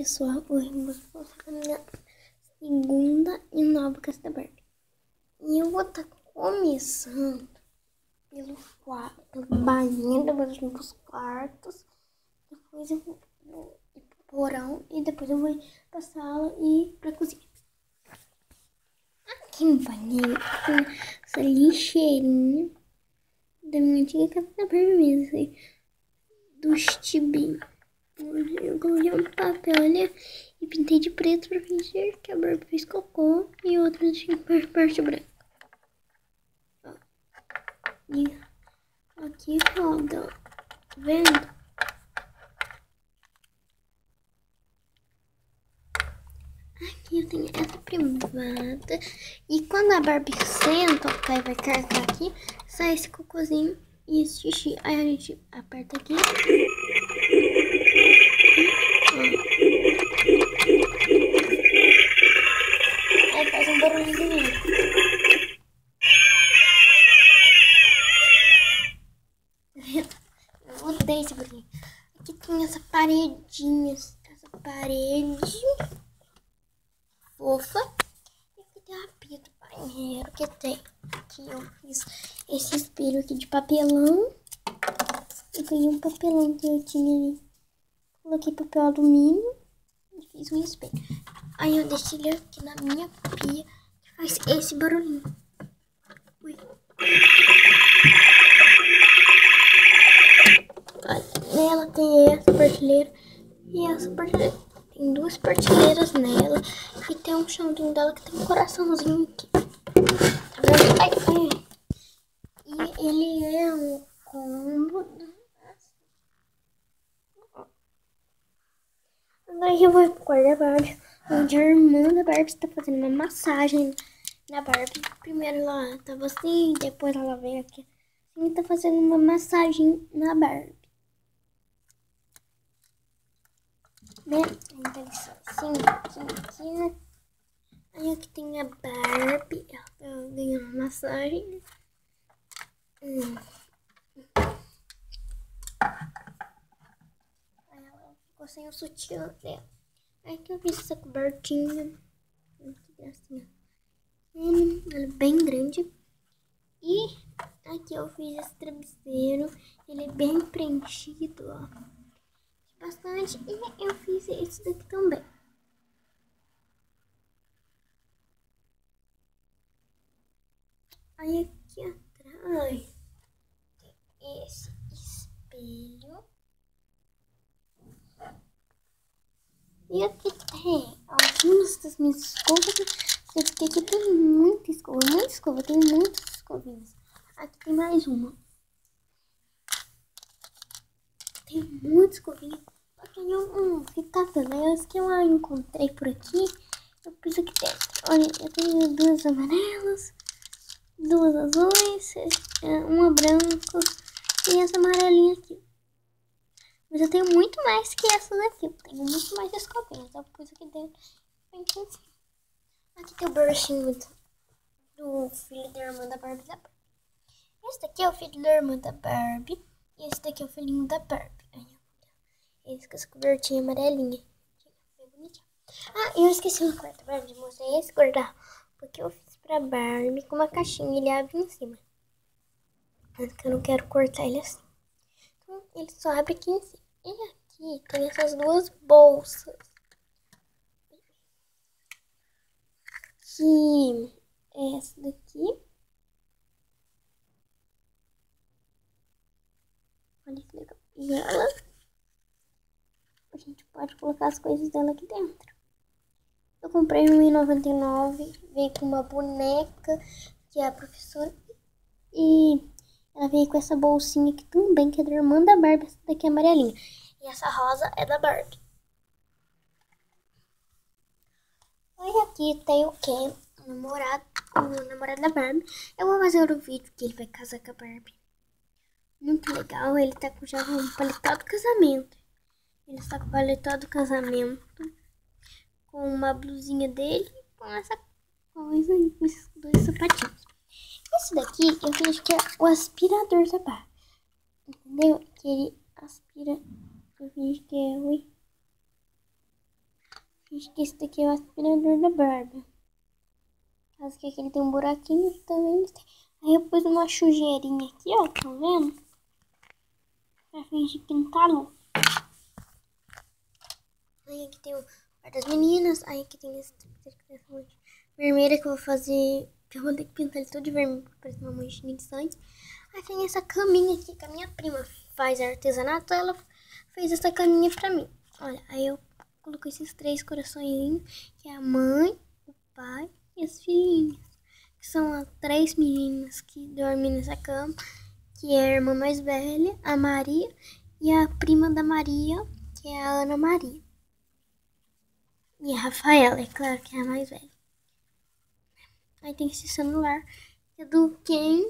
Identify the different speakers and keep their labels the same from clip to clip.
Speaker 1: pessoal, hoje eu vou mostrar a minha segunda e nova casa da Barbie. E eu vou estar começando pelo banheiro, depois eu vou pros quartos, depois eu vou ir pro porão e depois eu vou ir pra sala e pra cozinha. Aqui no banheiro tem essa lixeirinha da minha antiga casa da Barbie mesmo, do Chibim. Eu coloquei um papel ali e pintei de preto pra fingir que a Barbie fez cocô e outra tinha parte branca. Ó. E aqui roda, ó. Tá vendo? Aqui eu tenho essa privada. E quando a Barbie senta, ó, que aí vai carregar aqui, sai esse cocôzinho e esse xixi. Aí a gente aperta aqui. Aí faz um barulho de mim. Eu odeio esse barulho. Aqui tem essa paredinha, essa parede fofa. E aqui tem a pia do banheiro que tem. Aqui eu fiz esse espelho aqui de papelão. Eu peguei um papelão que eu tinha ali. Coloquei papel alumínio e fiz um espelho. Aí eu deixei ele aqui na minha pia que faz esse barulhinho. Ui. Nela tem essa prateleira e essa prateleira. Tem duas prateleiras nela e tem um chãozinho dela que tem um coraçãozinho aqui. Tá vendo? Ai, ai. E ele é um cômodo. Agora eu vou pro quarto da Barbie, onde a irmã da Barbie está fazendo uma massagem na Barbie. Primeiro ela tava assim, depois ela veio aqui assim e tá fazendo uma massagem na Barbie. Né? Então assim, né? Aí aqui tem a Barbie, ela tá ganhando uma massagem. Aí ela ficou sem o sutiã dela. Aí que eu fiz essa cobertinha. Que gracinha. Ela é bem grande. E aqui eu fiz esse travesseiro. Ele é bem preenchido, ó. Bastante. E eu fiz esse daqui também. Aí aqui atrás tem esse espelho. E aqui tem algumas das minhas escovas. Porque aqui tem muita escova, tem muitas escovinhas. Aqui tem mais uma. Tem muita escovinha. Só que eu fiquei catando. Aí as que eu encontrei por aqui, eu pus aqui dentro. Olha, eu tenho duas amarelas, duas azuis, uma branca e essa amarelinha aqui. Mas eu tenho muito mais que essas aqui. Eu tenho muito mais escovinhas. Eu pus aqui dentro. Aqui tem o bruxinho do filho da irmã da Barbie. Esse daqui é o filho da irmã da Barbie. E esse daqui é o filhinho da Barbie. Esse com essa cobertinha amarelinha. Bem bonitinho. Ah, eu esqueci uma coisa, Barbie, de mostrar esse guardar. Porque eu fiz pra Barbie com uma caixinha e ele abre em cima. Mas que eu não quero cortar ele assim. Então ele só abre aqui em cima. E aqui tem essas duas bolsas. Que é essa daqui. Olha que legal. E ela, a gente pode colocar as coisas dela aqui dentro. Eu comprei no R$1,99. Veio com uma boneca, que é a professora. E ela veio com essa bolsinha aqui também, que é da irmã da Barbie. Essa daqui é amarelinha. E essa rosa é da Barbie. Aí aqui tem o Ken, o namorado da Barbie. Eu vou fazer o vídeo que ele vai casar com a Barbie. Muito legal, ele tá com já um paletó do casamento. Ele está com o paletó do casamento. Com uma blusinha dele e com essa coisa aí, com esses dois sapatinhos. Esse daqui eu vejo que é o aspirador da Barbie. Entendeu? Que ele aspira. Eu vejo que é Acho que esse daqui é o aspirador da Barbie. Caso que aqui ele tem um buraquinho, também tem. Aí eu pus uma sujeirinha aqui, ó, tá vendo? Pra fingir que não tá louco. Aí aqui tem o quarto das meninas. Aí aqui tem esse vermelho que eu vou fazer. Que eu vou ter que pintar ele todo de vermelho pra parecer uma manchinha de sangue. Aí tem essa caminha aqui que a minha prima faz artesanato. Ela fez essa caminha pra mim. Olha, aí eu coloquei esses 3 coraçõezinhos, que é a mãe, o pai e as filhinhas. Que são as 3 meninas que dormem nessa cama. Que é a irmã mais velha, a Maria, e a prima da Maria, que é a Ana Maria. E a Rafaela, é claro que é a mais velha. Aí tem esse celular, que é do Ken.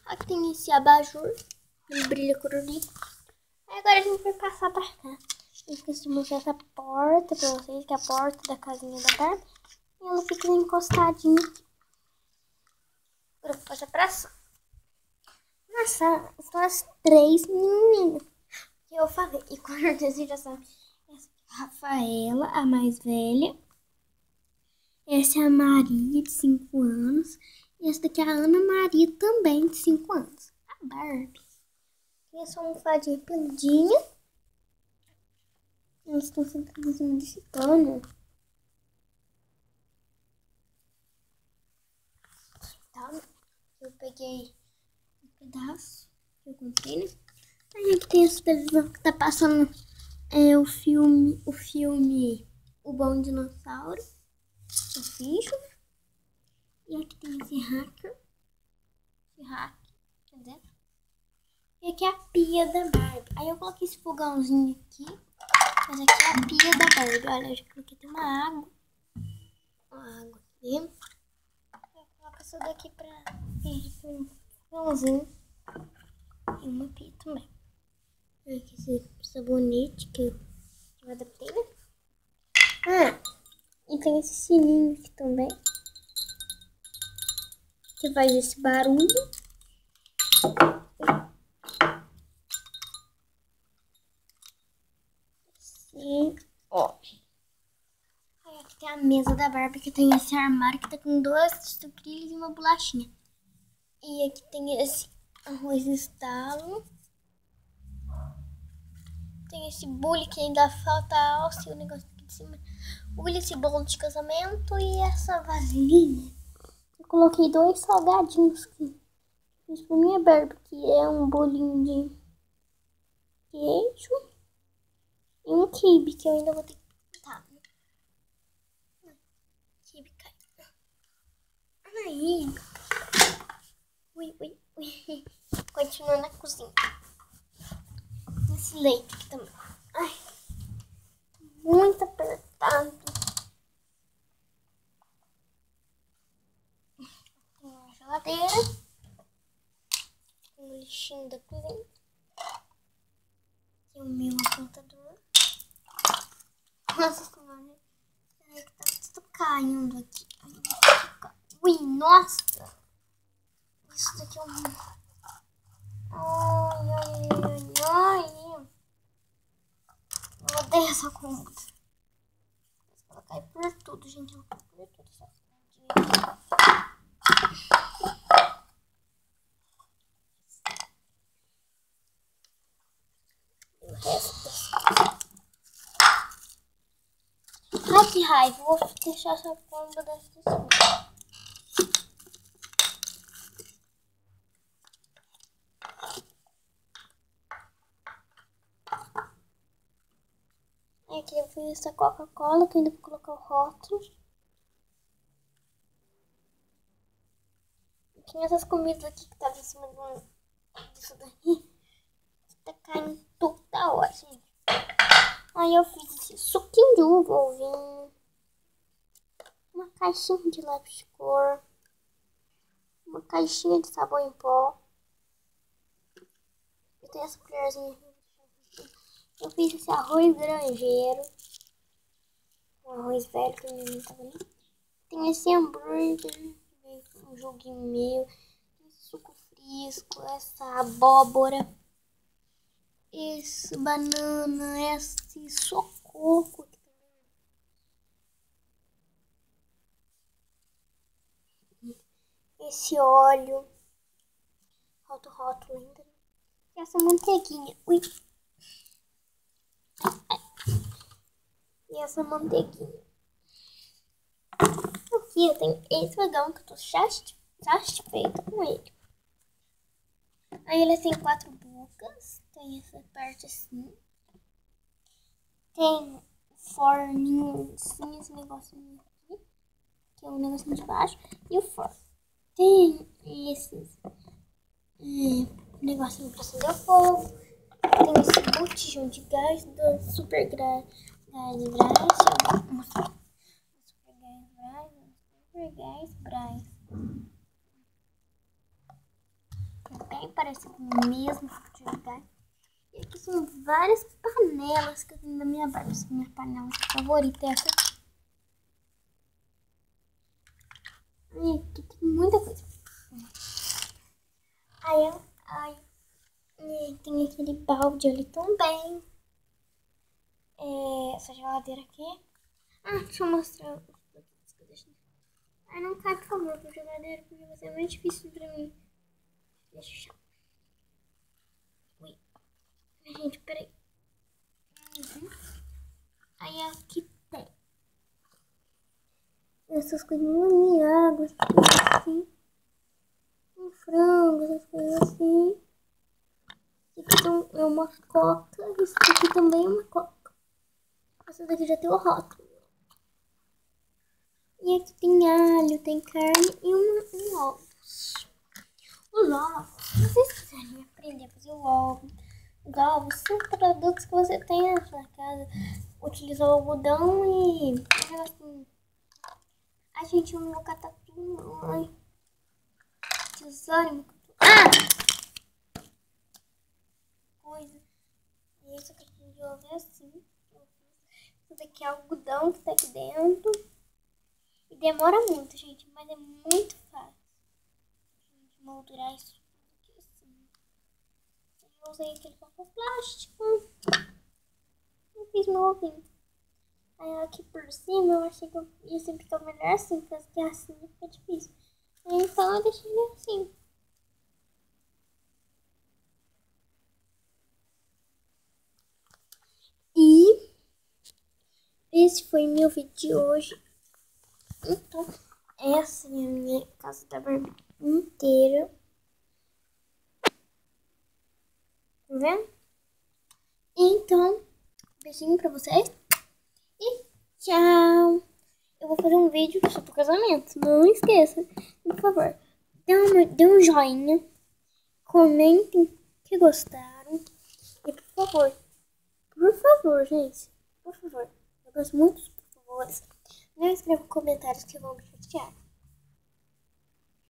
Speaker 1: Aqui tem esse abajur, ele brilha colorido. Aí agora a gente vai passar pra cá. Eu esqueci de mostrar essa porta pra vocês, que é a porta da casinha da Barbie. E ela fica encostadinha aqui. Agora eu vou passar pra sala. Na sala estão as 3 meninas que eu falei. E com certeza vocês já sabem. Essa aqui é a Rafaela, a mais velha. Essa é a Maria, de 5 anos. E essa daqui é a Ana Maria, também de 5 anos. A Barbie. E essa almofadinha peludinha. Elas estão sentadas em cima desse pano. Tá? Eu peguei um pedaço que eu comprei, né? Aí aqui tem essa televisão que tá passando o filme O Bom Dinossauro. Eu fiz. E aqui tem esse hacker. Quer dizer. E aqui é a pia da Barbie. Aí eu coloquei esse fogãozinho aqui. Mas aqui é a pia da Barbie. Olha, eu já coloquei tem uma água. Uma água aqui. Eu coloco essa daqui pra fingir que é um fogãozinho. E uma pia também. Aqui esse sabonete que eu adaptei, né? E tem esse sininho aqui também. Que faz esse barulho. Sim, ó. Aí aqui tem a mesa da Barbie, que tem esse armário que tá com 2 sucrilhos e uma bolachinha. E aqui tem esse arroz estalo. Tem esse bule que ainda falta a alça e o negócio aqui de cima. Bule, esse bolo de casamento e essa vasilhinha. Eu coloquei 2 salgadinhos aqui. Fiz pra minha Barbie, que é um bolinho de queijo e um quibe, que eu ainda vou ter que pintar. Quibe cai. Aí. Ui. Continuando na cozinha. Esse leite aqui também. Ai. Muito apertado. Tem uma geladeira. Um lixinho da cozinha. Aqui o meu apontador. Nossa senhora. Peraí que tá tudo caindo aqui. Ui, nossa. Isso daqui é um... Ai. Eu odeio essa cômoda. Ela cai por tudo, gente. Ela cai por tudo. O resto. Ai, que raiva. Vou deixar essa cômoda dessa assim. Aqui eu fiz essa Coca-Cola, que ainda vou colocar o rótulo. Tinha essas comidas aqui que estavam em cima disso daqui. Tá caindo toda hora, gente. Aí eu fiz esse suquinho de uva, ovinho. Uma caixinha de lápis de cor. Uma caixinha de sabão em pó. Eu tenho essa colherzinha aqui. Eu fiz esse arroz grangeiro. Um arroz velho que não tá bonito. Tem esse hambúrguer. Um joguinho meu. Esse suco frisco. Essa abóbora. esse banana, esse socorro. Esse óleo. Rótulo ainda. E essa manteiguinha. Ui. E essa manteiguinha. Aqui eu tenho esse vagão que eu tô satisfeita com ele. Aí ele tem 4 bocas. Tem essa parte assim. Tem forninho assim, esse negocinho aqui. Que é o negocinho de baixo. E o forno. Tem esses negocinho pra acender o fogo. Tem esse botijão de gás da Super Gás Brás. Deixa eu mostrar. Super Gás Brás. Bem parecido com o mesmo tipo de gás. E aqui são várias panelas que eu tenho na minha Barbie. Essa é a minha panela favorita, é essa aqui. E aqui tem muita coisa. Aí tem aquele balde ali também. Essa geladeira aqui. Deixa eu mostrar os produtos que eu deixei. Não cai, por favor, pra geladeira, porque vai ser muito difícil pra mim. Deixa eu chamar. Ui. Gente, peraí. Aí aqui tem essas coisinhas de água, essas coisas assim. Um frango, essas coisas assim. Esse aqui é uma coca. Esse aqui também é uma coca. Essa daqui já tem o rótulo. E aqui tem alho, tem carne e um ovos. Os ovos, se vocês quiserem aprender a fazer o ovo, os ovos são produtos que você tem na sua casa. Utiliza o algodão e assim. A gente não vai catar tudo. Ai. Tesouro. Coisa. E isso aqui de ovo é assim. Isso daqui é algodão que tá aqui dentro. E demora muito, gente, mas é muito fácil. De moldurar isso aqui assim. Eu usei aquele papel plástico. Eu fiz meu ovinho. Aí aqui por cima eu achei que eu ia sempre ficar melhor assim, porque assim fica difícil. Então eu deixei ele assim. E esse foi meu vídeo de hoje. Então, essa é a minha casa da Barbie inteira. Tá vendo? Então, beijinho pra vocês. E tchau. Eu vou fazer um vídeo sobre o casamento. Não esqueça. Por favor, dê um joinha. Comentem que gostaram. E por favor, gente. Por favor. Eu gosto muito dos por favores. Não escrevam comentários que vão me chatear.